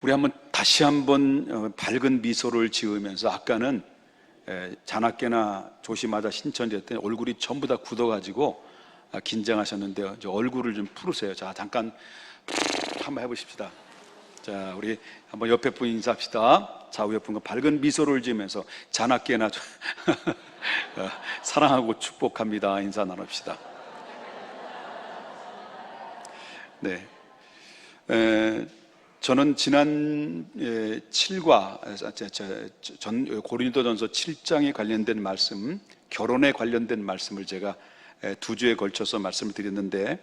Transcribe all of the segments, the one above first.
우리 다시 한번 밝은 미소를 지으면서, 아까는 자나깨나 조심하자 신천지였더니 얼굴이 전부 다 굳어가지고 긴장하셨는데요. 이제 얼굴을 좀 풀으세요. 자, 잠깐 한번 해보십시다. 자, 우리 한번 옆에 분 인사합시다. 좌우 옆 분과 밝은 미소를 지으면서 자나깨나 사랑하고 축복합니다. 인사 나눕시다. 네. 저는 지난 7과 고린도전서 7장에 관련된 말씀, 결혼에 관련된 말씀을 제가 2주에 걸쳐서 말씀을 드렸는데,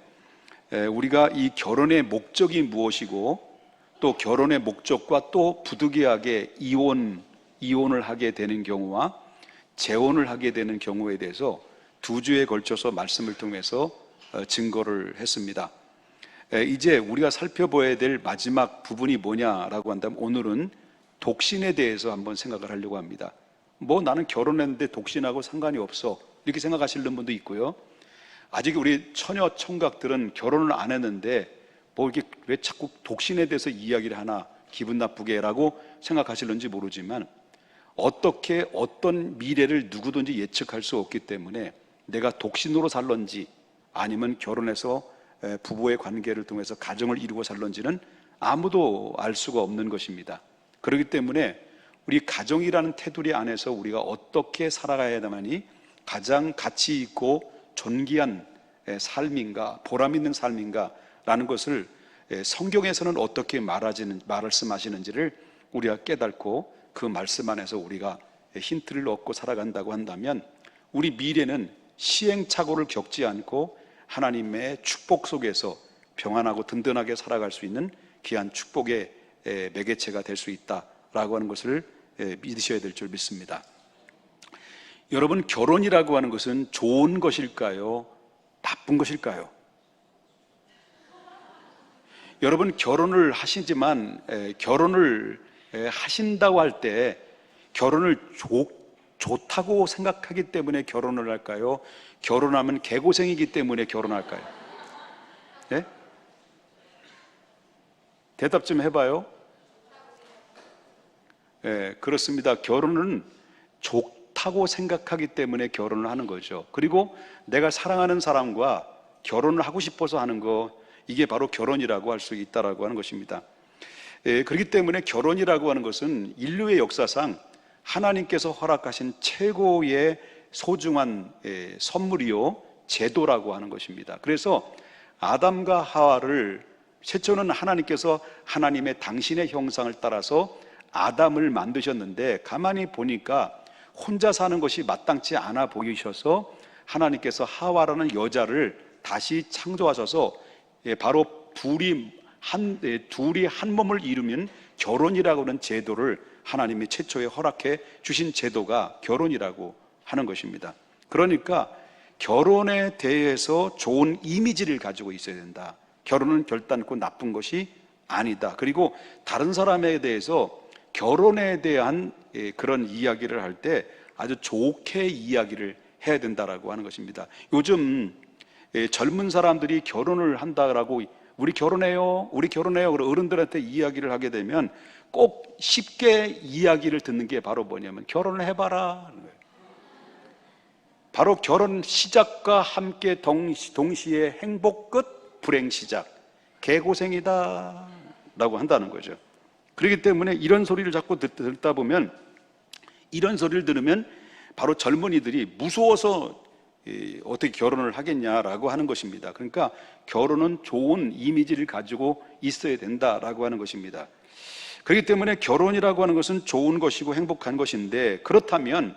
우리가 이 결혼의 목적이 무엇이고 또 결혼의 목적과 또 부득이하게 이혼을 하게 되는 경우와 재혼을 하게 되는 경우에 대해서 2주에 걸쳐서 말씀을 통해서 증거를 했습니다. 이제 우리가 살펴봐야 될 마지막 부분이 뭐냐라고 한다면, 오늘은 독신에 대해서 한번 생각을 하려고 합니다. 나는 결혼했는데 독신하고 상관이 없어, 이렇게 생각하시는 분도 있고요. 아직 우리 처녀 총각들은 결혼을 안 했는데 이렇게 왜 자꾸 독신에 대해서 이야기를 하나, 기분 나쁘게라고 생각하실는지 모르지만, 어떤 미래를 누구든지 예측할 수 없기 때문에 내가 독신으로 살런지 아니면 결혼해서 부부의 관계를 통해서 가정을 이루고 살런지는 아무도 알 수가 없는 것입니다. 그렇기 때문에 우리 가정이라는 테두리 안에서 우리가 어떻게 살아가야만이 가장 가치 있고 존귀한 삶인가, 보람 있는 삶인가 라는 것을 성경에서는 어떻게 말씀하시는지를 우리가 깨닫고 그 말씀 안에서 우리가 힌트를 얻고 살아간다고 한다면, 우리 미래는 시행착오를 겪지 않고 하나님의 축복 속에서 평안하고 든든하게 살아갈 수 있는 귀한 축복의 매개체가 될 수 있다라고 하는 것을 믿으셔야 될 줄 믿습니다. 여러분, 결혼이라고 하는 것은 좋은 것일까요? 나쁜 것일까요? 여러분, 결혼을 하시지만 결혼을 하신다고 할 때 결혼을 좋다고 생각하기 때문에 결혼을 할까요? 결혼하면 개고생이기 때문에 결혼할까요? 네? 대답 좀 해봐요. 네, 그렇습니다. 결혼은 좋다고 생각하기 때문에 결혼을 하는 거죠. 그리고 내가 사랑하는 사람과 결혼을 하고 싶어서 하는 거, 이게 바로 결혼이라고 할 수 있다라고 하는 것입니다. 그렇기 때문에 결혼이라고 하는 것은 인류의 역사상 하나님께서 허락하신 최고의 소중한 선물이요 제도라고 하는 것입니다. 그래서 아담과 하와를 최초는 하나님께서 당신의 형상을 따라서 아담을 만드셨는데, 가만히 보니까 혼자 사는 것이 마땅치 않아 보이셔서 하나님께서 하와라는 여자를 다시 창조하셔서 바로 둘이 한 몸을 이루면 결혼이라고 하는 제도를 하나님이 최초에 허락해 주신 제도가 결혼이라고 하는 것입니다. 그러니까 결혼에 대해서 좋은 이미지를 가지고 있어야 된다. 결혼은 결단코 나쁜 것이 아니다. 그리고 다른 사람에 대해서 결혼에 대한 그런 이야기를 할 때 아주 좋게 이야기를 해야 된다라고 하는 것입니다. 요즘 젊은 사람들이 결혼을 한다라고 우리 결혼해요 그리고 어른들한테 이야기를 하게 되면 꼭 쉽게 이야기를 듣는 게 바로 뭐냐면, 결혼을 해봐라 하는 거예요. 바로 결혼 시작과 함께 동시에 행복 끝, 불행 시작, 개고생이다 라고 한다는 거죠. 그렇기 때문에 이런 소리를 자꾸 듣다 보면, 이런 소리를 들으면 바로 젊은이들이 무서워서 어떻게 결혼을 하겠냐라고 하는 것입니다. 그러니까 결혼은 좋은 이미지를 가지고 있어야 된다라고 하는 것입니다. 그렇기 때문에 결혼이라고 하는 것은 좋은 것이고 행복한 것인데, 그렇다면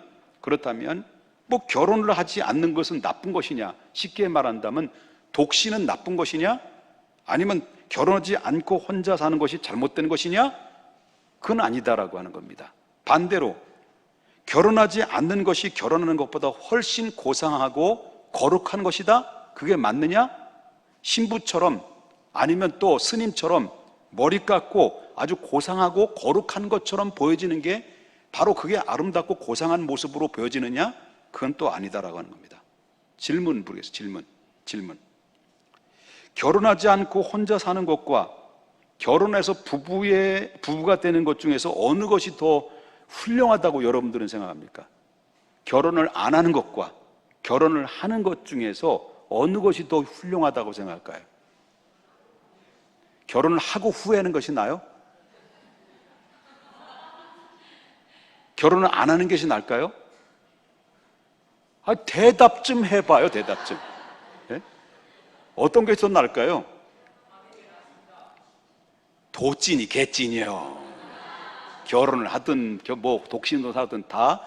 결혼을 하지 않는 것은 나쁜 것이냐? 쉽게 말한다면 독신은 나쁜 것이냐? 아니면 결혼하지 않고 혼자 사는 것이 잘못된 것이냐? 그건 아니다라고 하는 겁니다. 반대로 결혼하지 않는 것이 결혼하는 것보다 훨씬 고상하고 거룩한 것이다? 그게 맞느냐? 신부처럼 아니면 또 스님처럼 머리 깎고 아주 고상하고 거룩한 것처럼 보여지는 게 바로 그게 아름답고 고상한 모습으로 보여지느냐? 그건 또 아니다라고 하는 겁니다. 질문 부르겠습니다. 질문. 결혼하지 않고 혼자 사는 것과 결혼해서 부부가 되는 것 중에서 어느 것이 더 훌륭하다고 여러분들은 생각합니까? 결혼을 안 하는 것과 결혼을 하는 것 중에서 어느 것이 더 훌륭하다고 생각할까요? 결혼을 하고 후회하는 것이 나아요? 결혼을 안 하는 것이 나을까요? 대답 좀 해봐요, 대답 좀. 네? 어떤 게 더 나을까요? 도찐이, 개찐이요. 결혼을 하든, 독신으로 살든 다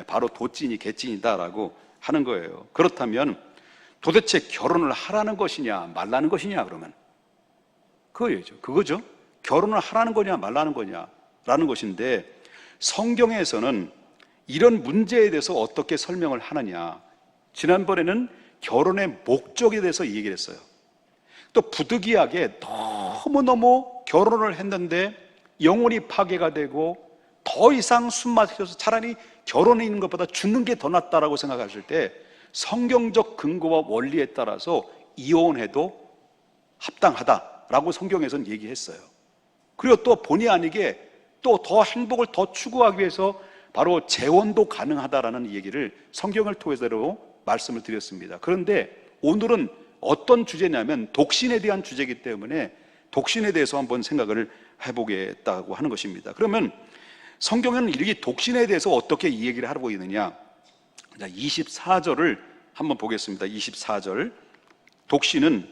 바로 도찐이, 개찐이다라고 하는 거예요. 그렇다면 도대체 결혼을 하라는 것이냐, 말라는 것이냐, 그러면? 그거죠. 결혼을 하라는 거냐, 말라는 거냐라는 것인데, 성경에서는 이런 문제에 대해서 어떻게 설명을 하느냐. 지난번에는 결혼의 목적에 대해서 얘기를 했어요. 또 부득이하게 너무너무 결혼을 했는데 영혼이 파괴가 되고 더 이상 숨 막혀서 차라리 결혼에 있는 것보다 죽는 게 더 낫다라고 생각하실 때 성경적 근거와 원리에 따라서 이혼해도 합당하다라고 성경에서는 얘기했어요. 그리고 또 본의 아니게 또 더 행복을 더 추구하기 위해서 바로 재혼도 가능하다라는 얘기를 성경을 통해서 말씀을 드렸습니다. 그런데 오늘은 어떤 주제냐면 독신에 대한 주제이기 때문에 독신에 대해서 한번 생각을 해보겠다고 하는 것입니다. 그러면 성경에는 이렇게 독신에 대해서 어떻게 이 얘기를 하고 있느냐. 24절을 한번 보겠습니다. 24절. 독신은,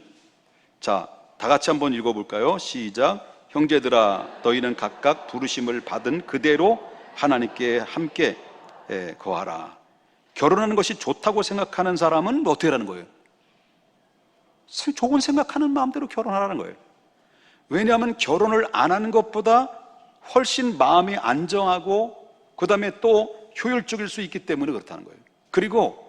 자, 다 같이 한번 읽어볼까요? 시작. 형제들아, 너희는 각각 부르심을 받은 그대로 하나님께 함께 거하라. 결혼하는 것이 좋다고 생각하는 사람은 어떻게 하라는 거예요? 좋은 생각하는 마음대로 결혼하라는 거예요. 왜냐하면 결혼을 안 하는 것보다 훨씬 마음이 안정하고 그 다음에 또 효율적일 수 있기 때문에 그렇다는 거예요. 그리고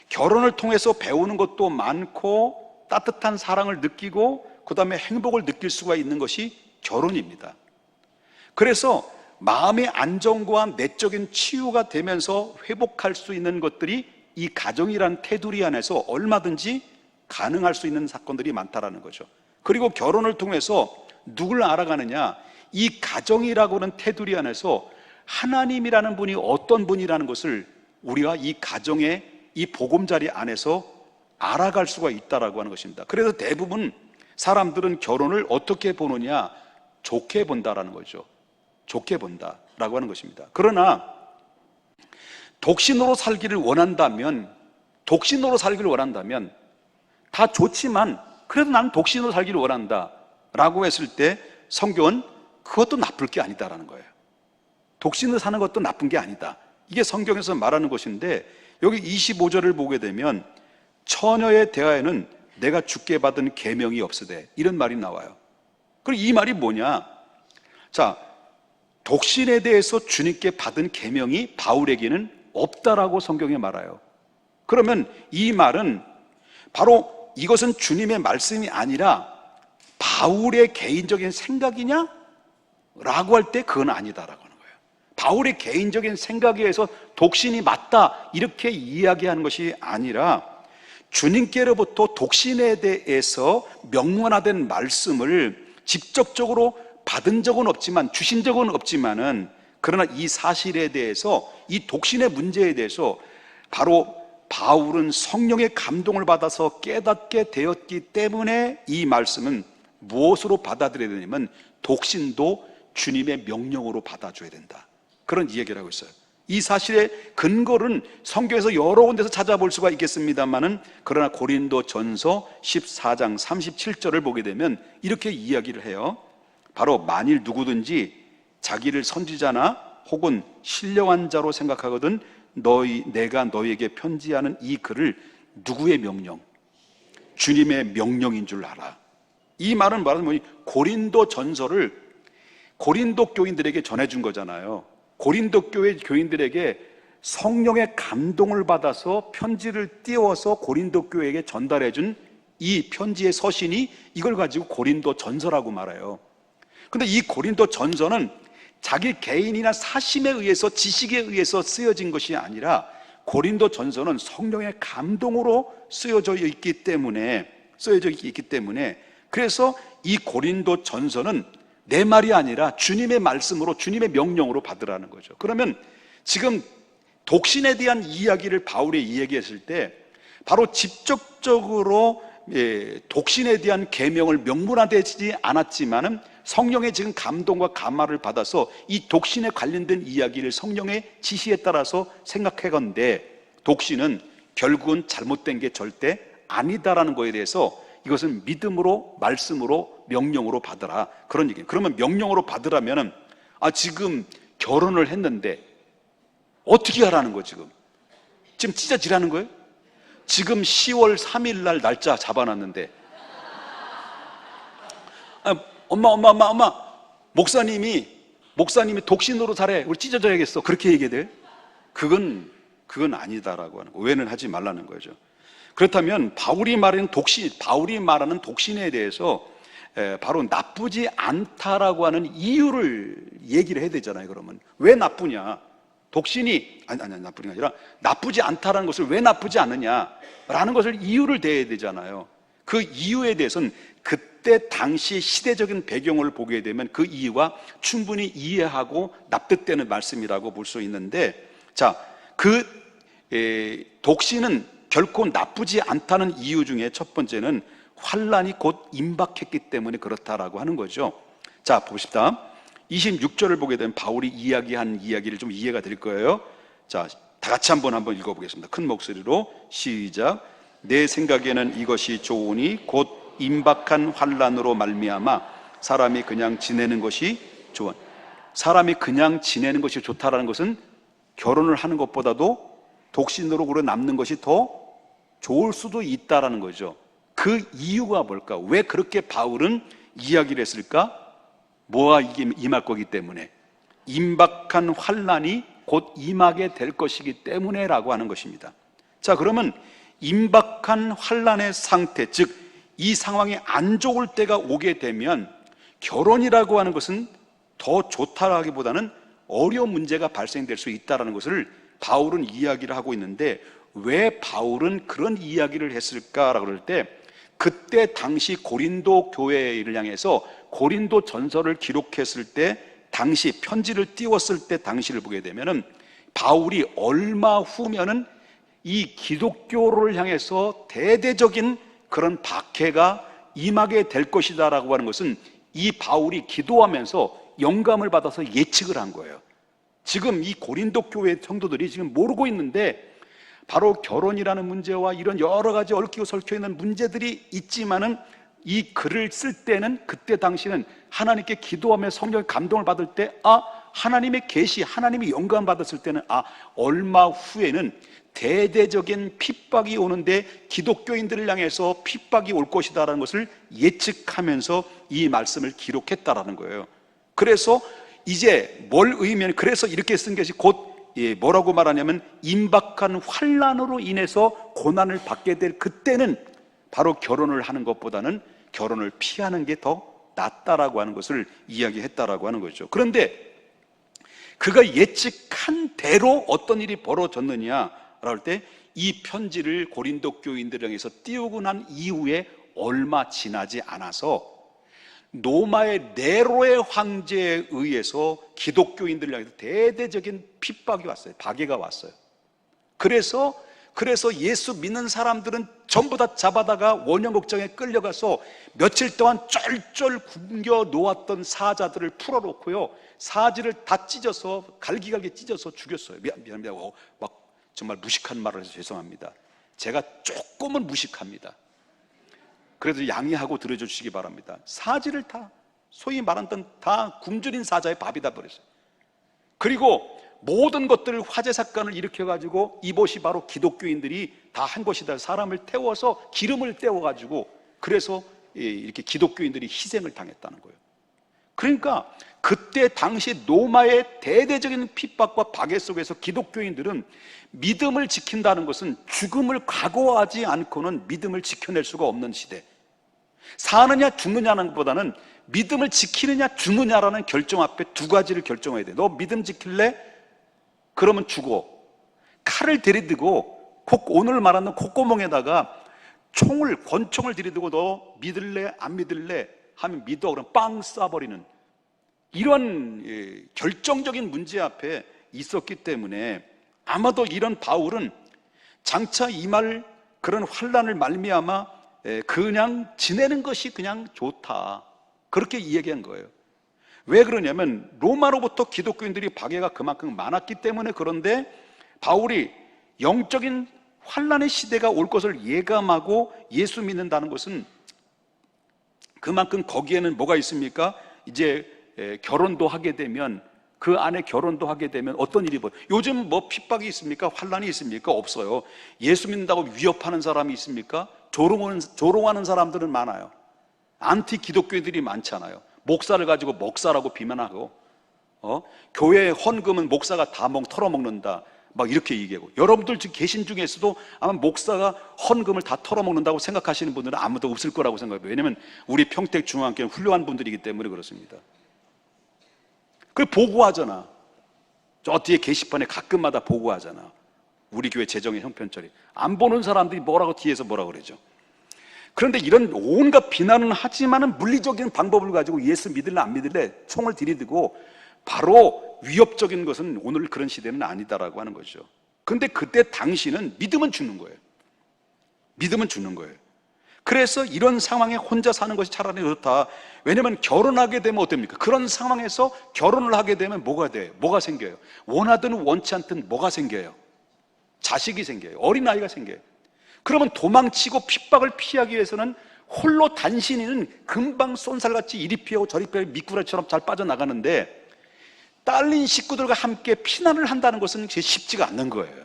결혼을 통해서 배우는 것도 많고 따뜻한 사랑을 느끼고 그 다음에 행복을 느낄 수가 있는 것이 결혼입니다. 그래서 마음의 안정과 내적인 치유가 되면서 회복할 수 있는 것들이 이 가정이란 테두리 안에서 얼마든지 가능할 수 있는 사건들이 많다라는 거죠. 그리고 결혼을 통해서 누굴 알아가느냐, 이 가정이라고 하는 테두리 안에서 하나님이라는 분이 어떤 분이라는 것을 우리가 이 가정의 이 보금자리 안에서 알아갈 수가 있다라고 하는 것입니다. 그래서 대부분 사람들은 결혼을 어떻게 보느냐, 좋게 본다라는 거죠. 좋게 본다라고 하는 것입니다. 그러나 독신으로 살기를 원한다면 다 좋지만 그래도 나는 독신으로 살기를 원한다 라고 했을 때 성경은 그것도 나쁠 게 아니다라는 거예요. 독신으로 사는 것도 나쁜 게 아니다. 이게 성경에서 말하는 것인데, 여기 25절을 보게 되면 처녀의 대하에는 내가 주께 받은 계명이 없으되, 이런 말이 나와요. 그럼 이 말이 뭐냐? 자, 독신에 대해서 주님께 받은 계명이 바울에게는 없다라고 성경에 말해요. 그러면 이 말은 바로 이것은 주님의 말씀이 아니라 바울의 개인적인 생각이냐? 라고 할 때 그건 아니다라고 하는 거예요. 바울의 개인적인 생각에 의해서 독신이 맞다 이렇게 이야기하는 것이 아니라 주님께로부터 독신에 대해서 명문화된 말씀을 직접적으로 받은 적은 없지만, 주신 적은 없지만은, 그러나 이 사실에 대해서, 이 독신의 문제에 대해서 바로 바울은 성령의 감동을 받아서 깨닫게 되었기 때문에 이 말씀은 무엇으로 받아들여야 되냐면 독신도 주님의 명령으로 받아줘야 된다, 그런 이야기를 하고 있어요. 이 사실의 근거는 성경에서 여러 군데서 찾아볼 수가 있겠습니다만은, 그러나 고린도전서 14장 37절을 보게 되면 이렇게 이야기를 해요. 바로 만일 누구든지 자기를 선지자나 혹은 신령한 자로 생각하거든 내가 너희에게 편지하는 이 글을 누구의 명령? 주님의 명령인 줄 알아. 이 말은 말하면 고린도전서를 고린도 교인들에게 전해준 거잖아요. 고린도 교회 교인들에게 성령의 감동을 받아서 편지를 띄워서 고린도 교회에게 전달해준 이 편지의 서신이, 이걸 가지고 고린도전서라고 말해요. 근데 이 고린도전서는 자기 개인이나 사심에 의해서, 지식에 의해서 쓰여진 것이 아니라 고린도전서는 성령의 감동으로 쓰여져 있기 때문에 그래서 이 고린도 전서는 내 말이 아니라 주님의 말씀으로, 주님의 명령으로 받으라는 거죠. 그러면 지금 독신에 대한 이야기를 바울이 이야기했을 때 바로 직접적으로 독신에 대한 계명을 명문화되지 않았지만은 성령의 지금 감동과 감화를 받아서 이 독신에 관련된 이야기를 성령의 지시에 따라서 생각해건데, 독신은 결국은 잘못된 게 절대 아니다라는 거에 대해서 이것은 믿음으로, 말씀으로, 명령으로 받으라, 그런 얘기예요. 그러면 명령으로 받으라면은 지금 결혼을 했는데 어떻게 하라는 거예요? 지금 찢어지라는 거예요? 지금 10월 3일 날 날짜 잡아놨는데 엄마 목사님이 독신으로 잘해, 우리 찢어져야겠어, 그렇게 얘기해야 돼요? 그건 아니다라고 하는 거예요. 오해는 하지 말라는 거죠. 그렇다면 바울이 말하는 독신에 대해서 바로 나쁘지 않다라고 하는 이유를 얘기를 해야 되잖아요. 그러면 왜 나쁘냐? 독신이 나쁘게 아니라 나쁘지 않다라는 것을 왜 나쁘지 않느냐라는 것을 이유를 대야 되잖아요. 그 이유에 대해서는 그때 당시 시대적인 배경을 보게 되면 그 이유가 충분히 이해하고 납득되는 말씀이라고 볼 수 있는데, 독신은 결코 나쁘지 않다는 이유 중에 첫 번째는 환란이 곧 임박했기 때문에 그렇다라고 하는 거죠. 자, 봅시다. 26절을 보게 되면 바울이 이야기한 이야기를 좀 이해가 될 거예요. 자, 다 같이 한번 읽어보겠습니다. 큰 목소리로 시작. 내 생각에는 이것이 좋으니 곧 임박한 환란으로 말미암아 사람이 그냥 지내는 것이 좋아. 사람이 그냥 지내는 것이 좋다라는 것은 결혼을 하는 것보다도 독신으로 오래 남는 것이 더 좋을 수도 있다라는 거죠. 그 이유가 뭘까? 왜 그렇게 바울은 이야기를 했을까? 뭐가 임할 거기 때문에, 임박한 환란이 곧 임하게 될 것이기 때문에 라고 하는 것입니다. 자, 그러면 임박한 환란의 상태, 즉 이 상황이 안 좋을 때가 오게 되면 결혼이라고 하는 것은 더 좋다라기보다는 어려운 문제가 발생될 수 있다는 것을 바울은 이야기를 하고 있는데, 왜 바울은 그런 이야기를 했을까라고 그럴 때, 그때 당시 고린도 교회를 향해서 고린도 전서를 기록했을 때 당시 편지를 띄웠을 때 당시를 보게 되면은 바울이 얼마 후면은 이 기독교를 향해서 대대적인 그런 박해가 임하게 될 것이다라고 하는 것은 이 바울이 기도하면서 영감을 받아서 예측을 한 거예요. 지금 이 고린도 교회 성도들이 지금 모르고 있는데, 바로 결혼이라는 문제와 이런 여러 가지 얽히고 설켜 있는 문제들이 있지만은 이 글을 쓸 때는, 그때 당시는 하나님께 기도하며 성령의 감동을 받을 때 하나님의 계시, 하나님이 영감 받았을 때는 얼마 후에는 대대적인 핍박이 오는데 기독교인들을 향해서 핍박이 올 것이다라는 것을 예측하면서 이 말씀을 기록했다라는 거예요. 그래서 이제 그래서 이렇게 쓴 것이 곧 뭐라고 말하냐면, 임박한 환란으로 인해서 고난을 받게 될 그때는 바로 결혼을 하는 것보다는 결혼을 피하는 게 더 낫다라고 하는 것을 이야기했다라고 하는 거죠. 그런데 그가 예측한 대로 어떤 일이 벌어졌느냐라고 할 때, 이 편지를 고린도 교인들 향해서 띄우고 난 이후에 얼마 지나지 않아서 로마의 네로의 황제에 의해서 기독교인들을 향해서 대대적인 핍박이 왔어요. 박해가 왔어요. 그래서 예수 믿는 사람들은 전부 다 잡아다가 원형극장에 끌려가서 며칠 동안 쩔쩔 굶겨 놓았던 사자들을 풀어놓고요, 사지를 다 찢어서 갈기갈기 찢어서 죽였어요. 미안합니다. 막 정말 무식한 말을 해서 죄송합니다. 제가 조금은 무식합니다. 그래도 양해하고 들어줘 주시기 바랍니다. 사지를 다, 소위 말하던 다 굶주린 사자의 밥이다 버렸어요. 그리고 모든 것들을, 화재 사건을 일으켜가지고 이것이 바로 기독교인들이 다 한 것이다. 사람을 태워서 기름을 떼워가지고, 그래서 이렇게 기독교인들이 희생을 당했다는 거예요. 그러니까 그때 당시 로마의 대대적인 핍박과 박해 속에서 기독교인들은 믿음을 지킨다는 것은 죽음을 각오하지 않고는 믿음을 지켜낼 수가 없는 시대, 사느냐 죽느냐는 것보다는 믿음을 지키느냐 죽느냐라는 결정 앞에 두 가지를 결정해야 돼. 너 믿음 지킬래? 그러면 죽어. 칼을 들이대고 오늘 말하는 콧구멍에다가 권총을 들이대고 너 믿을래? 안 믿을래? 하면 믿어 그러면 빵 쏴버리는 이런 결정적인 문제 앞에 있었기 때문에 아마도 이런 바울은 장차 임할 그런 환난을 말미암아 그냥 지내는 것이 그냥 좋다, 그렇게 이야기한 거예요. 왜 그러냐면 로마로부터 기독교인들이 박해가 그만큼 많았기 때문에. 그런데 바울이 영적인 환난의 시대가 올 것을 예감하고 예수 믿는다는 것은 그만큼 거기에는 뭐가 있습니까? 이제 결혼도 하게 되면, 그 안에 결혼도 하게 되면 어떤 일이 벌어요? 요즘 뭐 핍박이 있습니까? 환난이 있습니까? 없어요. 예수 믿는다고 위협하는 사람이 있습니까? 조롱하는 사람들은 많아요. 안티 기독교인들이 많잖아요. 목사를 가지고 목사라고 비난하고, 교회 헌금은 목사가 다 털어먹는다, 막 이렇게 얘기하고. 여러분들 지금 계신 중에서도 아마 목사가 헌금을 다 털어먹는다고 생각하시는 분들은 아무도 없을 거라고 생각해요. 왜냐하면 우리 평택중앙교회는 훌륭한 분들이기 때문에 그렇습니다. 그 보고하잖아. 저 뒤에 게시판에 가끔마다 보고하잖아. 우리 교회 재정의 형편처리. 안 보는 사람들이 뭐라고 뒤에서 뭐라고 그러죠. 그런데 이런 온갖 비난은 하지만은 물리적인 방법을 가지고 예수 믿을래 안 믿을래 총을 들이대고 바로 위협적인 것은 오늘 그런 시대는 아니다라고 하는 거죠. 그런데 그때 당시는 믿으면 죽는 거예요. 믿으면 죽는 거예요. 그래서 이런 상황에 혼자 사는 것이 차라리 좋다. 왜냐하면 결혼하게 되면 어떻습니까? 그런 상황에서 결혼을 하게 되면 뭐가 돼요? 뭐가 생겨요? 원하든 원치 않든 뭐가 생겨요? 자식이 생겨요. 어린아이가 생겨요. 그러면 도망치고 핍박을 피하기 위해서는 홀로 단신이는 금방 쏜살같이 이리 피하고 저리 피하고 미꾸라지처럼 잘 빠져나가는데, 딸린 식구들과 함께 피난을 한다는 것은 쉽지가 않는 거예요.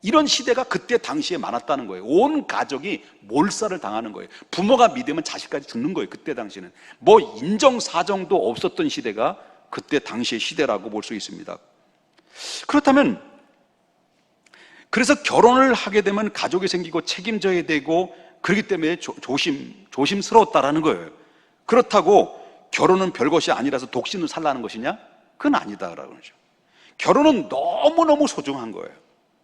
이런 시대가 그때 당시에 많았다는 거예요. 온 가족이 몰살을 당하는 거예요. 부모가 믿으면 자식까지 죽는 거예요. 그때 당시에는 뭐 인정사정도 없었던 시대가 그때 당시의 시대라고 볼 수 있습니다. 그렇다면, 그래서 결혼을 하게 되면 가족이 생기고 책임져야 되고 그렇기 때문에 조심스러웠다라는 거예요. 그렇다고 결혼은 별것이 아니라서 독신을 살라는 것이냐? 그건 아니다라고 하죠. 결혼은 너무너무 소중한 거예요.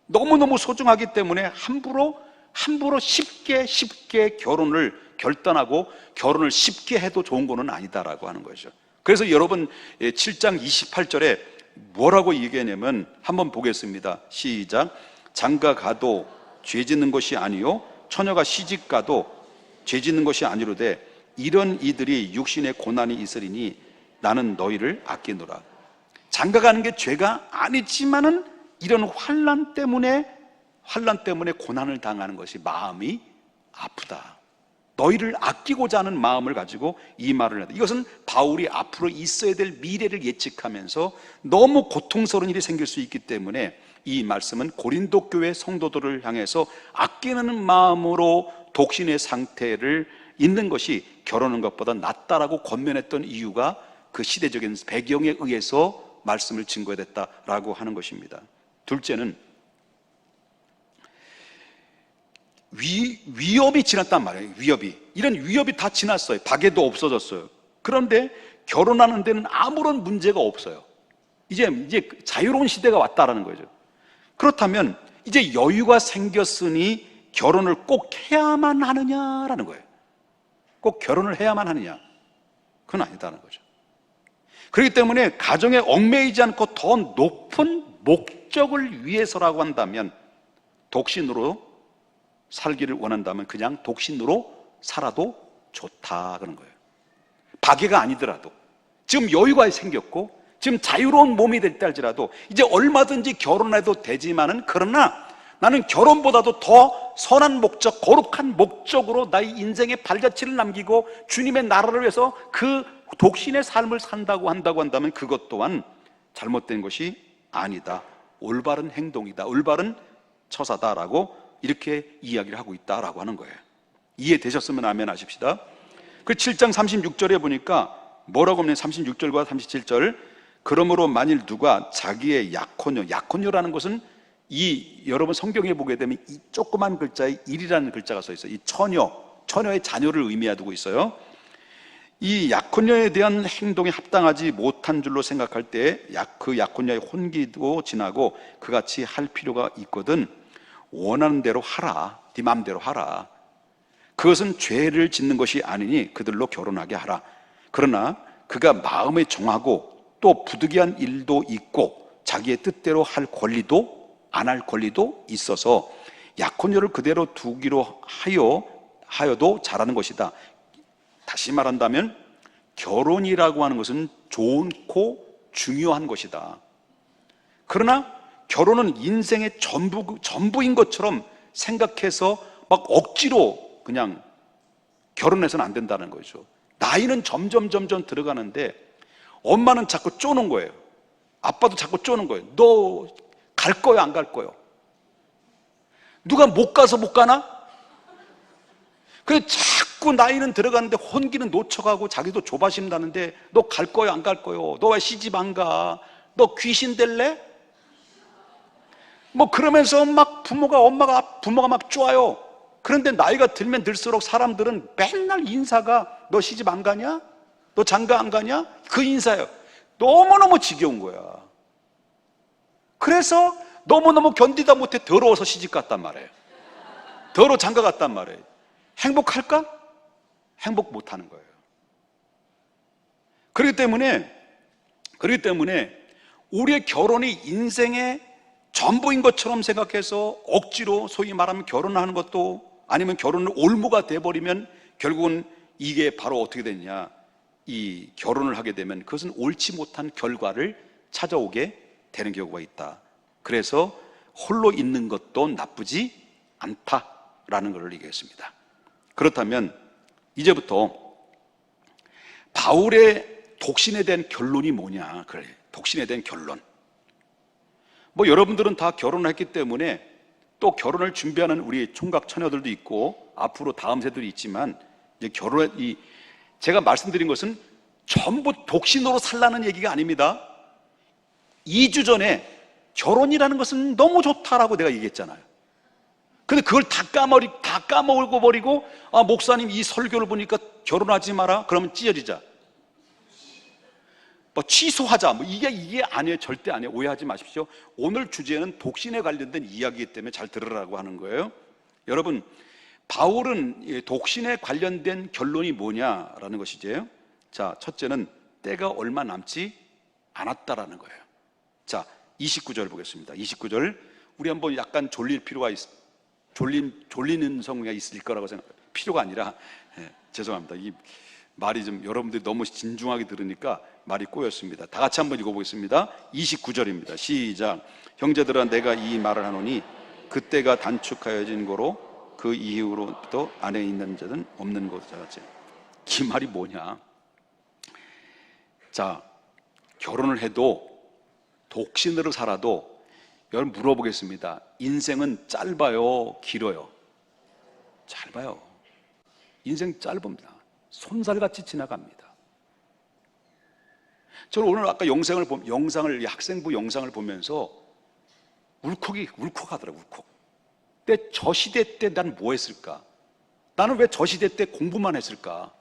너무너무 소중하기 때문에 함부로 쉽게 결혼을 결단하고 결혼을 쉽게 해도 좋은 거는 아니다라고 하는 거죠. 그래서 여러분 7장 28절에 뭐라고 얘기하냐면, 한번 보겠습니다. 시작. 장가 가도 죄 짓는 것이 아니요 처녀가 시집 가도 죄 짓는 것이 아니로되 이런 이들이 육신의 고난이 있으리니 나는 너희를 아끼노라. 장가 가는 게 죄가 아니지만은 이런 환난 때문에 고난을 당하는 것이 마음이 아프다. 너희를 아끼고자 하는 마음을 가지고 이 말을 한다. 이것은 바울이 앞으로 있어야 될 미래를 예측하면서 너무 고통스러운 일이 생길 수 있기 때문에 이 말씀은 고린도 교회 성도들을 향해서 아끼는 마음으로 독신의 상태를 있는 것이 결혼하는 것보다 낫다라고 권면했던 이유가 그 시대적인 배경에 의해서 말씀을 증거했다라고 하는 것입니다. 둘째는 위협이 지났단 말이에요. 이런 위협이 다 지났어요. 박해도 없어졌어요. 그런데 결혼하는 데는 아무런 문제가 없어요. 이제 자유로운 시대가 왔다라는 거죠. 그렇다면 이제 여유가 생겼으니 결혼을 꼭 해야만 하느냐라는 거예요. 꼭 결혼을 해야만 하느냐? 그건 아니다는 거죠. 그렇기 때문에 가정에 얽매이지 않고 더 높은 목적을 위해서라고 한다면, 독신으로 살기를 원한다면 그냥 독신으로 살아도 좋다 그런 거예요. 박해가 아니더라도, 지금 여유가 생겼고 지금 자유로운 몸이 될 때 할지라도 이제 얼마든지 결혼해도 되지만은, 그러나 나는 결혼보다도 더 선한 목적, 거룩한 목적으로 나의 인생의 발자취를 남기고 주님의 나라를 위해서 그 독신의 삶을 산다고 한다면 그것 또한 잘못된 것이 아니다, 올바른 행동이다, 올바른 처사다라고 이렇게 이야기를 하고 있다라고 하는 거예요. 이해되셨으면 아멘 하십시다. 그 7장 36절에 보니까 뭐라고 하면 36절과 37절, 그러므로 만일 누가 자기의 약혼녀라는 것은 여러분 성경에 보게 되면 이 조그만 글자에 일이라는 글자가 써 있어요. 이 처녀의 자녀를 의미하고 있어요. 이 약혼녀에 대한 행동이 합당하지 못한 줄로 생각할 때 그 약혼녀의 혼기도 지나고 그같이 할 필요가 있거든 원하는 대로 하라, 네 마음대로 하라. 그것은 죄를 짓는 것이 아니니 그들로 결혼하게 하라. 그러나 그가 마음에 정하고 또 부득이한 일도 있고 자기의 뜻대로 할 권리도 안 할 권리도 있어서 약혼녀를 그대로 두기로 하여도 잘하는 것이다. 다시 말한다면 결혼이라고 하는 것은 좋고 중요한 것이다. 그러나 결혼은 인생의 전부인 것처럼 생각해서 막 억지로 그냥 결혼해서는 안 된다는 거죠. 나이는 점점 들어가는데 엄마는 자꾸 쪼는 거예요. 아빠도 자꾸 쪼는 거예요. 너 갈 거요, 안 갈 거요? 누가 못 가서 못 가나? 그래 자꾸 나이는 들어가는데 혼기는 놓쳐가고 자기도 조바심 나는데 너 갈 거요, 안 갈 거요? 너 왜 시집 안 가? 너 귀신 될래? 뭐 그러면서 막 부모가 막 쪼아요. 그런데 나이가 들면 들수록 사람들은 맨날 인사가 너 시집 안 가냐? 너 장가 안 가냐? 그 인사예요. 너무너무 지겨운 거야. 그래서 너무너무 견디다 못해 더러워서 시집 갔단 말이에요. 더러워 장가 갔단 말이에요. 행복할까? 행복 못 하는 거예요. 그렇기 때문에 우리의 결혼이 인생의 전부인 것처럼 생각해서 억지로 소위 말하면 결혼하는 것도 아니면 결혼을 올무가 돼버리면 결국은 이게 바로 어떻게 되느냐, 이 결혼을 하게 되면 그것은 옳지 못한 결과를 찾아오게 되는 경우가 있다. 그래서 홀로 있는 것도 나쁘지 않다라는 것을 얘기했습니다. 그렇다면 이제부터 바울의 독신에 대한 결론이 뭐냐? 그래, 독신에 대한 결론. 뭐 여러분들은 다 결혼을 했기 때문에 또 결혼을 준비하는 우리 총각 처녀들도 있고 앞으로 다음 세들이 있지만 이제 제가 말씀드린 것은 전부 독신으로 살라는 얘기가 아닙니다. 2주 전에 결혼이라는 것은 너무 좋다라고 내가 얘기했잖아요. 근데 그걸 다 까먹고 버리고, 아, 목사님 이 설교를 보니까 결혼하지 마라. 그러면 찢어지자. 뭐 취소하자. 뭐 이게 아니에요. 절대 아니에요. 오해하지 마십시오. 오늘 주제는 독신에 관련된 이야기이기 때문에 잘 들으라고 하는 거예요. 여러분, 바울은 독신에 관련된 결론이 뭐냐라는 것이죠. 자, 첫째는 때가 얼마 남지 않았다라는 거예요. 자, 29절 보겠습니다. 29절. 우리 한번 약간 졸릴 필요가 졸리는 성우가 있을 거라고 필요가 아니라, 죄송합니다. 이 말이 좀 여러분들이 너무 진중하게 들으니까 말이 꼬였습니다. 다 같이 한번 읽어보겠습니다. 29절입니다. 시작. 형제들아, 내가 이 말을 하노니 그때가 단축하여진 거로 그 이후로부터 안에 있는 자는 없는 것과 같이. 이 말이 뭐냐? 자, 결혼을 해도 독신으로 살아도 여러분 물어보겠습니다. 인생은 짧아요, 길어요? 짧아요. 인생 짧습니다. 손살같이 지나갑니다. 저는 오늘 아까 학생부 영상을 보면서 울컥하더라고요. 울컥. 근데 저 시대 때 난 뭐 했을까? 나는 왜 저 시대 때 공부만 했을까?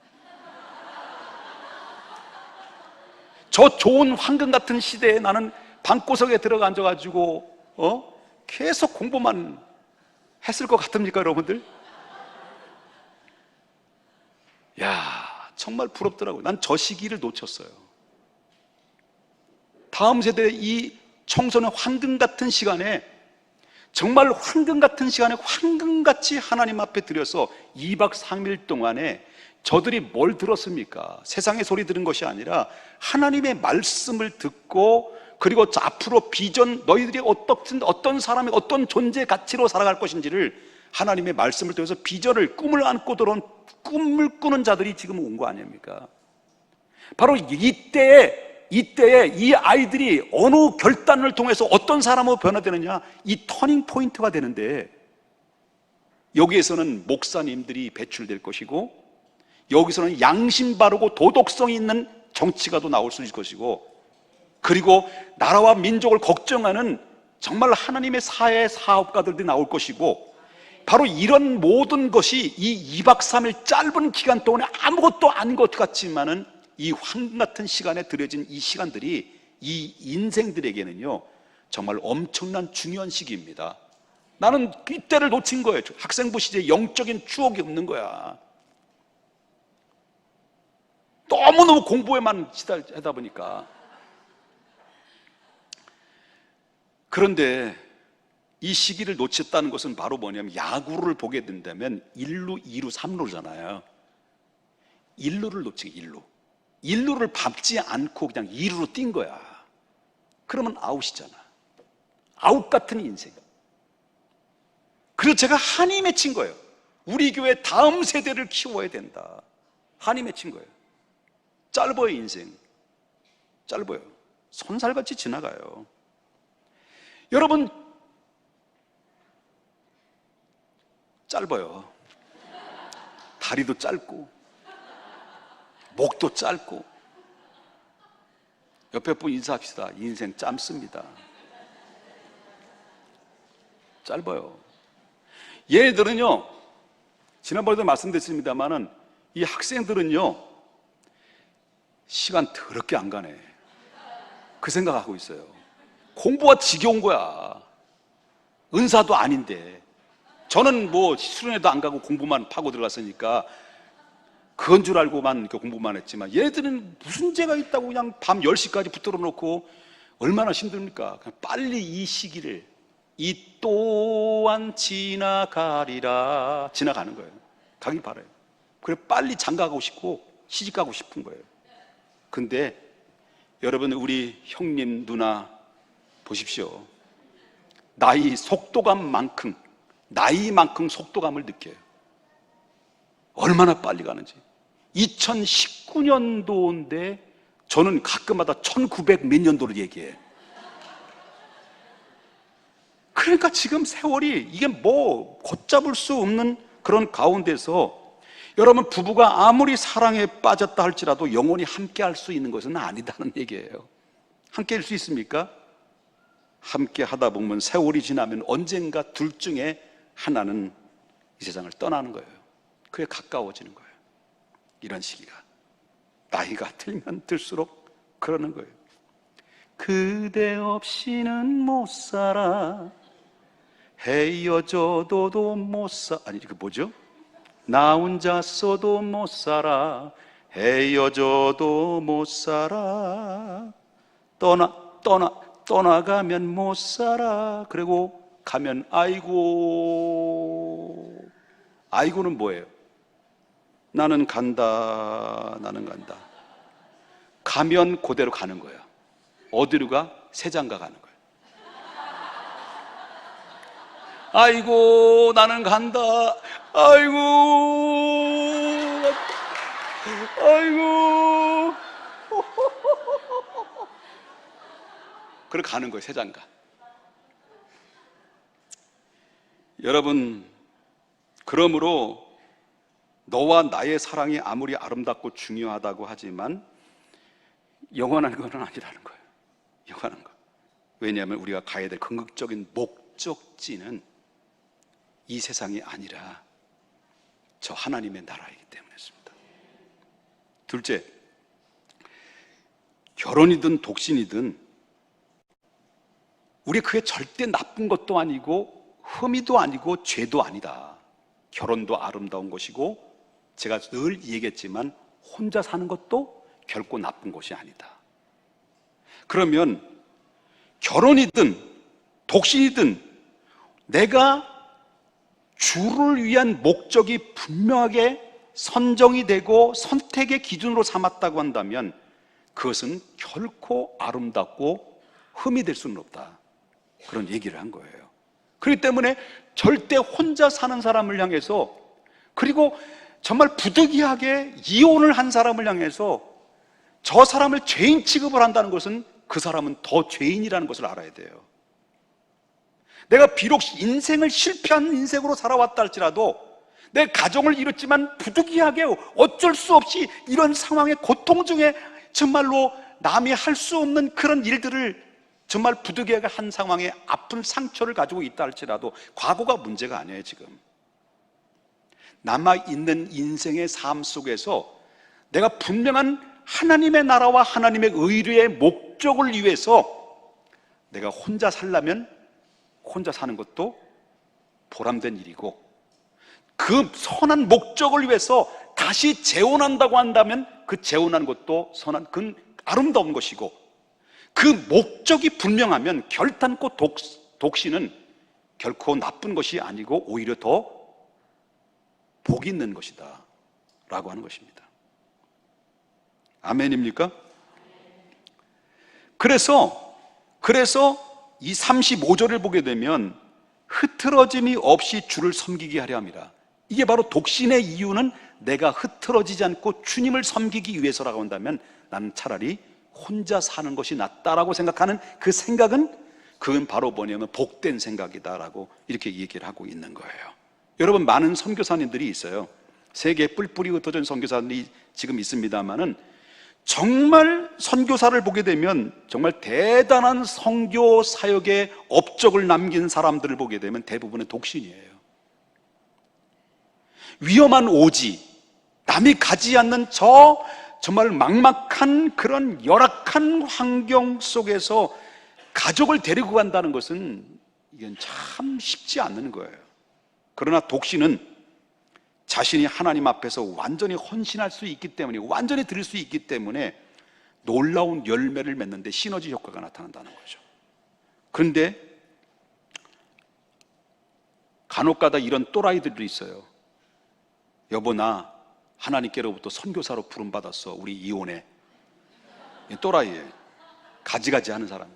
저 좋은 황금 같은 시대에 나는 방구석에 들어가 앉아가지고 계속 공부만 했을 것 같습니까, 여러분들? 야, 정말 부럽더라고요. 난 저 시기를 놓쳤어요. 다음 세대 이 청소년 황금 같은 시간에, 정말 황금 같은 시간에 황금같이 하나님 앞에 드려서 2박 3일 동안에 저들이 뭘 들었습니까? 세상의 소리 들은 것이 아니라 하나님의 말씀을 듣고, 그리고 앞으로 비전, 너희들이 어떤 사람이 어떤 존재 가치로 살아갈 것인지를 하나님의 말씀을 통해서 비전을, 꿈을 안고 들어온 꿈을 꾸는 자들이 지금 온 거 아닙니까? 바로 이때에 이 아이들이 어느 결단을 통해서 어떤 사람으로 변화되느냐, 이 터닝 포인트가 되는데, 여기에서는 목사님들이 배출될 것이고, 여기서는 양심 바르고 도덕성이 있는 정치가도 나올 수 있을 것이고, 그리고 나라와 민족을 걱정하는 정말 하나님의 사회 사업가들이 나올 것이고, 바로 이런 모든 것이 이 2박 3일 짧은 기간 동안에 아무것도 아닌 것 같지만은 이 황금 같은 시간에 들여진 이 시간들이 이 인생들에게는요 정말 엄청난 중요한 시기입니다. 나는 이때를 놓친 거예요. 학생부 시절에 영적인 추억이 없는 거야. 너무너무 공부에만 시달하다 보니까. 그런데 이 시기를 놓쳤다는 것은 바로 뭐냐면, 야구를 보게 된다면 1루, 2루, 3루잖아요. 1루를 놓치게, 1루를 밟지 않고 그냥 2루로 뛴 거야. 그러면 아웃이잖아. 아웃 같은 인생. 그래서 제가 한이 맺힌 거예요. 우리 교회 다음 세대를 키워야 된다. 한이 맺힌 거예요. 짧아요, 인생. 짧아요. 손살같이 지나가요. 여러분, 짧아요. 다리도 짧고 목도 짧고. 옆에 분 인사합시다. 인생 짧습니다. 짧아요. 얘네들은요, 지난번에도 말씀드렸습니다만은, 이 학생들은요, 시간 더럽게 안 가네, 그 생각하고 있어요. 공부가 지겨운 거야. 은사도 아닌데. 저는 뭐 수련회도 안 가고 공부만 파고 들어갔으니까 그건 줄 알고만 공부만 했지만, 얘들은 무슨 죄가 있다고 그냥 밤 10시까지 붙들어 놓고 얼마나 힘듭니까? 그냥 빨리 이 시기를, 이 또한 지나가리라, 지나가는 거예요. 가길 바라요. 그래, 빨리 장가가고 싶고 시집가고 싶은 거예요. 근데 여러분, 우리 형님 누나 보십시오. 나이만큼 속도감을 느껴요. 얼마나 빨리 가는지. 2019년도인데 저는 가끔마다 1900 몇 년도를 얘기해. 그러니까 지금 세월이, 이게 뭐 걷잡을 수 없는 그런 가운데서, 여러분, 부부가 아무리 사랑에 빠졌다 할지라도 영원히 함께 할 수 있는 것은 아니다는 얘기예요. 함께 할 수 있습니까? 함께 하다 보면 세월이 지나면 언젠가 둘 중에 하나는 이 세상을 떠나는 거예요. 그게 가까워지는 거예요. 이런 시기가 나이가 들면 들수록 그러는 거예요. 그대 없이는 못 살아, 헤어져도 못 살아. 아니, 그 뭐죠? 나 혼자서도 못 살아, 헤어져도 못 살아, 떠나가면 못 살아. 그리고 가면 아이고는 뭐예요? 나는 간다. 가면 그대로 가는 거야. 어디로 가? 세장가 가는 거야. 아이고, 나는 간다. 아이고. 그래 가는 거예요, 세장가. 여러분, 그러므로 너와 나의 사랑이 아무리 아름답고 중요하다고 하지만 영원한 건 아니라는 거예요. 영원한 거. 왜냐하면 우리가 가야 될 궁극적인 목적지는 이 세상이 아니라 저 하나님의 나라이기 때문이었습니다. 둘째, 결혼이든 독신이든 우리 그게 절대 나쁜 것도 아니고 흠이도 아니고 죄도 아니다. 결혼도 아름다운 것이고, 제가 늘 얘기했지만 혼자 사는 것도 결코 나쁜 것이 아니다. 그러면 결혼이든 독신이든 내가 주를 위한 목적이 분명하게 선정이 되고 선택의 기준으로 삼았다고 한다면 그것은 결코 아름답고 흠이 될 수는 없다. 그런 얘기를 한 거예요. 그렇기 때문에 절대 혼자 사는 사람을 향해서, 그리고 정말 부득이하게 이혼을 한 사람을 향해서 저 사람을 죄인 취급을 한다는 것은 그 사람은 더 죄인이라는 것을 알아야 돼요. 내가 비록 인생을 실패한 인생으로 살아왔다 할지라도, 내 가정을 이뤘지만 부득이하게 어쩔 수 없이 이런 상황의 고통 중에 정말로 남이 할 수 없는 그런 일들을 정말 부득이하게 한 상황에 아픈 상처를 가지고 있다 할지라도 과거가 문제가 아니에요. 지금 남아있는 인생의 삶 속에서 내가 분명한 하나님의 나라와 하나님의 의의 목적을 위해서 내가 혼자 살려면 혼자 사는 것도 보람된 일이고, 그 선한 목적을 위해서 다시 재혼한다고 한다면 그 재혼하는 것도 선한, 그건 아름다운 것이고, 그 목적이 분명하면 결단코 독신은 결코 나쁜 것이 아니고 오히려 더 복이 있는 것이다 라고 하는 것입니다. 아멘입니까? 그래서 이 35절을 보게 되면 흐트러짐이 없이 주를 섬기게 하려 합니다. 이게 바로 독신의 이유는 내가 흐트러지지 않고 주님을 섬기기 위해서라고 한다면 나는 차라리 혼자 사는 것이 낫다라고 생각하는 그 생각은, 그건 바로 뭐냐면 복된 생각이다라고 이렇게 얘기를 하고 있는 거예요. 여러분, 많은 선교사님들이 있어요. 세계에 뿔뿔이 흩어진 선교사들이 지금 있습니다만은 정말 선교사를 보게 되면 정말 대단한 선교 사역의 업적을 남긴 사람들을 보게 되면 대부분은 독신이에요. 위험한 오지, 남이 가지 않는 정말 막막한 그런 열악한 환경 속에서 가족을 데리고 간다는 것은 이건 참 쉽지 않는 거예요. 그러나 독신은 자신이 하나님 앞에서 완전히 헌신할 수 있기 때문에, 완전히 드릴 수 있기 때문에 놀라운 열매를 맺는데 시너지 효과가 나타난다는 거죠. 그런데 간혹가다 이런 또라이들도 있어요. 여보, 나 하나님께로부터 선교사로 부름받았어. 우리 이혼해. 또라이예요. 가지가지 하는 사람.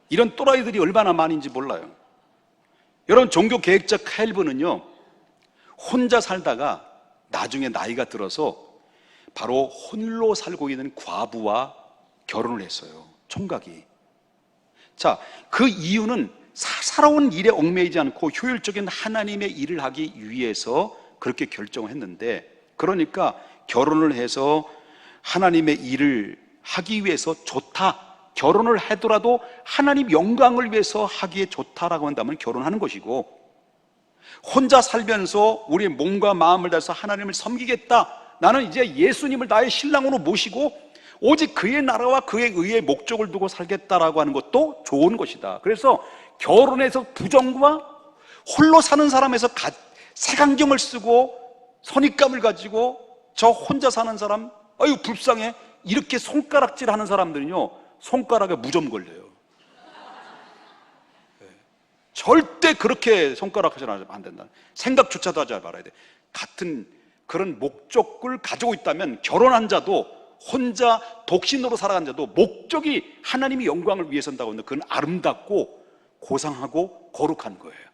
이런 또라이들이 얼마나 많은지 몰라요. 여러분, 종교 계획자 칼빈은요, 혼자 살다가 나중에 나이가 들어서 바로 홀로 살고 있는 과부와 결혼을 했어요. 총각이. 자, 그 이유는 사사로운 일에 얽매이지 않고 효율적인 하나님의 일을 하기 위해서 그렇게 결정을 했는데, 그러니까 결혼을 해서 하나님의 일을 하기 위해서 좋다, 결혼을 하더라도 하나님 영광을 위해서 하기에 좋다라고 한다면 결혼하는 것이고, 혼자 살면서 우리의 몸과 마음을 다해서 하나님을 섬기겠다, 나는 이제 예수님을 나의 신랑으로 모시고 오직 그의 나라와 그의 의의 목적을 두고 살겠다라고 하는 것도 좋은 것이다. 그래서 결혼해서 부정과 홀로 사는 사람에서 색안경을 쓰고 선입감을 가지고 저 혼자 사는 사람, 아유 불쌍해, 이렇게 손가락질 하는 사람들은요, 손가락에 무좀 걸려요. 절대 그렇게 손가락질하면 안 된다. 생각조차도 하지 말아야 돼. 같은 그런 목적을 가지고 있다면 결혼한 자도 혼자 독신으로 살아간 자도 목적이 하나님의 영광을 위해 선다고 하는데 그건 아름답고 고상하고 거룩한 거예요.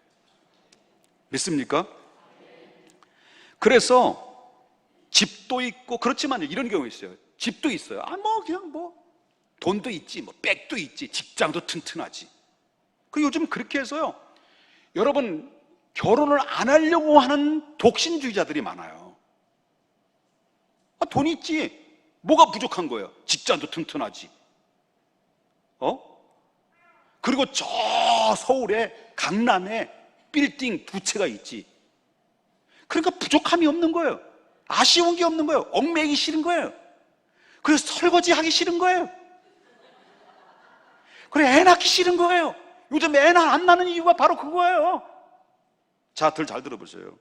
믿습니까? 그래서 집도 있고, 그렇지만 이런 경우 있어요. 집도 있어요. 그냥 돈도 있지, 백도 있지, 직장도 튼튼하지. 요즘 그렇게 해서요, 여러분, 결혼을 안 하려고 하는 독신주의자들이 많아요. 돈 있지, 뭐가 부족한 거예요? 직장도 튼튼하지. 그리고 저 서울에 강남에 빌딩 2채가 있지. 그러니까 부족함이 없는 거예요. 아쉬운 게 없는 거예요. 얽매이기 싫은 거예요. 그래서 설거지 하기 싫은 거예요. 그래, 애 낳기 싫은 거예요. 요즘 애 안 낳는 이유가 바로 그거예요. 자, 잘 들어보세요.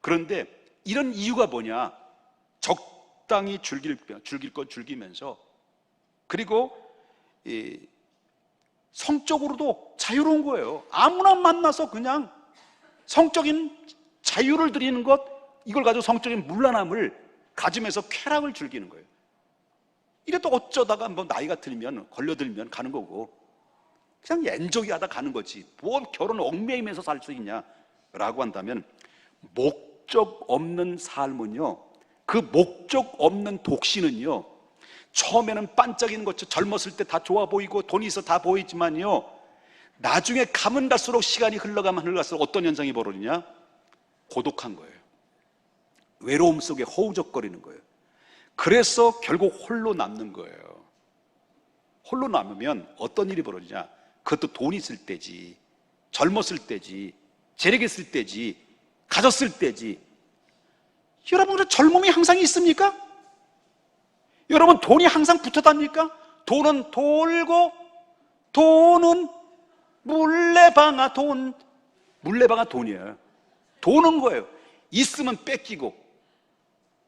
그런데 이런 이유가 뭐냐? 적당히 즐길 것 즐기면서, 그리고 성적으로도 자유로운 거예요. 아무나 만나서 그냥 성적인 자유를 드리는 것, 이걸 가지고 성적인 문란함을 가지면서 쾌락을 즐기는 거예요. 이래도 어쩌다가 나이가 들면, 걸려들면 가는 거고, 그냥 엔조이 하다 가는 거지. 결혼을 얽매이면서 살 수 있냐? 라고 한다면, 목적 없는 삶은요, 그 목적 없는 독신은요, 처음에는 반짝이는 것처럼 젊었을 때 다 좋아 보이고 돈이 있어 다 보이지만요, 나중에 가면 갈수록, 시간이 흘러가면 흘러갈수록 어떤 현상이 벌어지냐? 고독한 거예요. 외로움 속에 허우적거리는 거예요. 그래서 결국 홀로 남는 거예요. 홀로 남으면 어떤 일이 벌어지냐? 그것도 돈 있을 때지, 젊었을 때지, 재력있을 때지, 가졌을 때지. 여러분, 젊음이 항상 있습니까? 여러분, 돈이 항상 붙어 답니까? 돈은 돌고, 돈은 물레방아 돈이에요. 도는 거예요. 있으면 뺏기고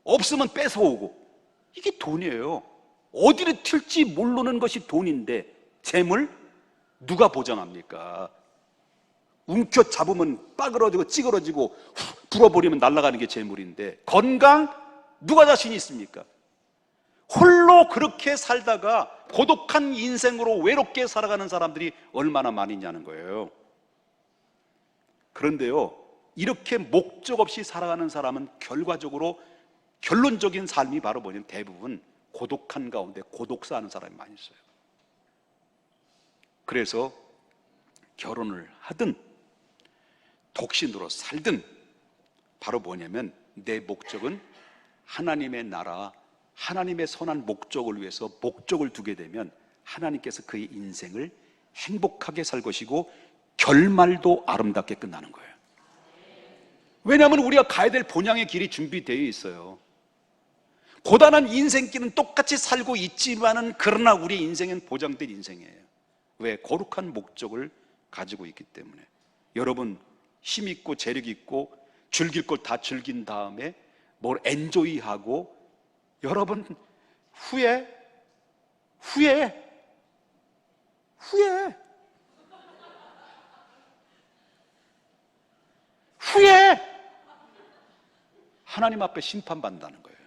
없으면 뺏어오고, 이게 돈이에요. 어디를 튈지 모르는 것이 돈인데 재물 누가 보장합니까? 움켜 잡으면 빠그러지고 찌그러지고 불어버리면 날아가는 게 재물인데, 건강 누가 자신이 있습니까? 홀로 그렇게 살다가 고독한 인생으로 외롭게 살아가는 사람들이 얼마나 많이 있냐는 거예요. 그런데요, 이렇게 목적 없이 살아가는 사람은 결론적인 삶이 바로 뭐냐면 대부분 고독한 가운데 고독사하는 사람이 많이 있어요. 그래서 결혼을 하든 독신으로 살든 바로 뭐냐면 내 목적은 하나님의 나라, 하나님의 선한 목적을 위해서 목적을 두게 되면 하나님께서 그의 인생을 행복하게 살 것이고 결말도 아름답게 끝나는 거예요. 왜냐하면 우리가 가야 될 본향의 길이 준비되어 있어요. 고단한 인생길은 똑같이 살고 있지만은 그러나 우리 인생은 보장된 인생이에요. 왜? 거룩한 목적을 가지고 있기 때문에. 여러분 힘있고 재력있고 즐길 걸 다 즐긴 다음에 뭘 엔조이하고 여러분 후회 하나님 앞에 심판받는다는 거예요.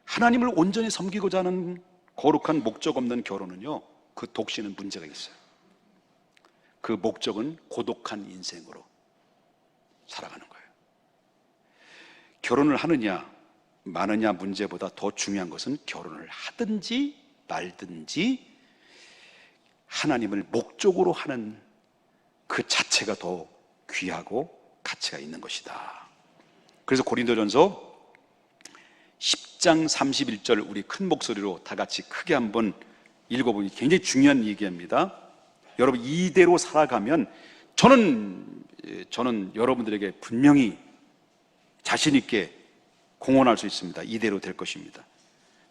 하나님을 온전히 섬기고자 하는 거룩한 목적 없는 결혼은요, 그 독신은 문제가 있어요. 그 목적은 고독한 인생으로 살아가는 거예요. 결혼을 하느냐 마느냐 문제보다 더 중요한 것은 결혼을 하든지 말든지 하나님을 목적으로 하는 그 자체가 더 귀하고 가치가 있는 것이다. 그래서 고린도전서 10장 31절 우리 큰 목소리로 다 같이 크게 한번 읽어보니 굉장히 중요한 얘기입니다. 여러분 이대로 살아가면 저는 여러분들에게 분명히 자신 있게 공언할 수 있습니다. 이대로 될 것입니다.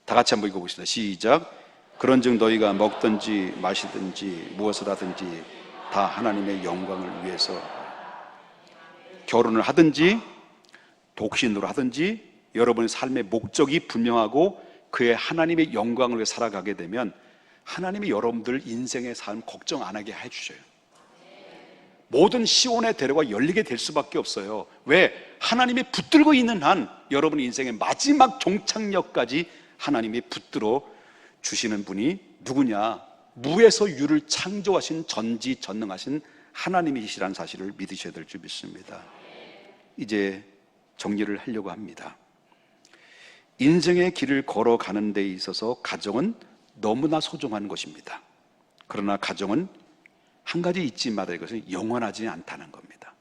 다 같이 한번 읽어보시다. 시작. 그런즉 너희가 먹든지 마시든지 무엇을 하든지 다 하나님의 영광을 위해서, 결혼을 하든지 독신으로 하든지 여러분의 삶의 목적이 분명하고 그의 하나님의 영광을 위해 살아가게 되면 하나님이 여러분들 인생의 삶 걱정 안 하게 해주셔요. 모든 시온의 대로가 열리게 될 수밖에 없어요. 왜? 하나님이 붙들고 있는 한 여러분 인생의 마지막 종착역까지 하나님이 붙들어 주시는 분이 누구냐? 무에서 유를 창조하신 전지전능하신 하나님이시라는 사실을 믿으셔야 될 줄 믿습니다. 이제 정리를 하려고 합니다. 인생의 길을 걸어가는 데 있어서 가정은 너무나 소중한 것입니다. 그러나 가정은 한 가지 잊지 말아야 할 것은 영원하지 않다는 겁니다.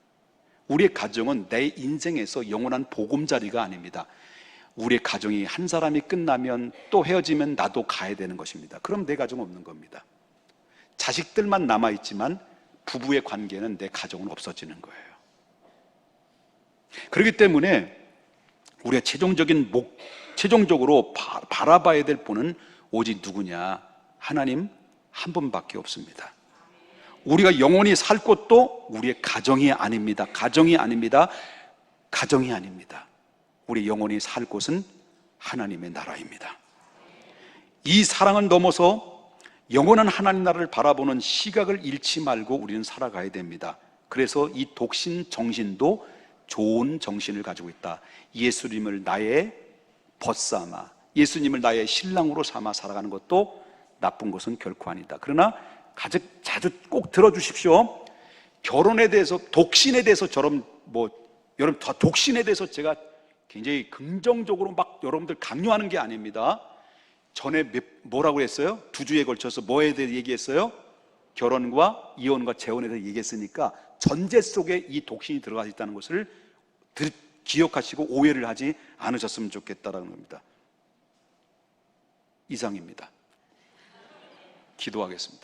우리의 가정은 내 인생에서 영원한 보금자리가 아닙니다. 우리의 가정이 한 사람이 끝나면 또 헤어지면 나도 가야 되는 것입니다. 그럼 내 가정은 없는 겁니다. 자식들만 남아있지만 부부의 관계는 내 가정은 없어지는 거예요. 그렇기 때문에 우리가 최종적으로 바라봐야 될 분은 오직 누구냐? 하나님 한 분밖에 없습니다. 우리가 영원히 살 곳도 우리의 가정이 아닙니다. 가정이 아닙니다. 우리 영원히 살 곳은 하나님의 나라입니다. 이 사랑을 넘어서 영원한 하나님 나라를 바라보는 시각을 잃지 말고 우리는 살아가야 됩니다. 그래서 이 독신 정신도 좋은 정신을 가지고 있다. 예수님을 나의 벗삼아, 예수님을 나의 신랑으로 삼아 살아가는 것도 나쁜 것은 결코 아니다. 그러나 자주 꼭 들어주십시오. 결혼에 대해서, 독신에 대해서 여러분 독신에 대해서 제가 굉장히 긍정적으로 막 여러분들 강요하는 게 아닙니다. 전에 뭐라고 했어요? 2주에 걸쳐서 뭐에 대해 얘기했어요? 결혼과 이혼과 재혼에 대해 얘기했으니까 전제 속에 이 독신이 들어가 있다는 것을 기억하시고 오해를 하지 않으셨으면 좋겠다라는 겁니다. 이상입니다. 기도하겠습니다.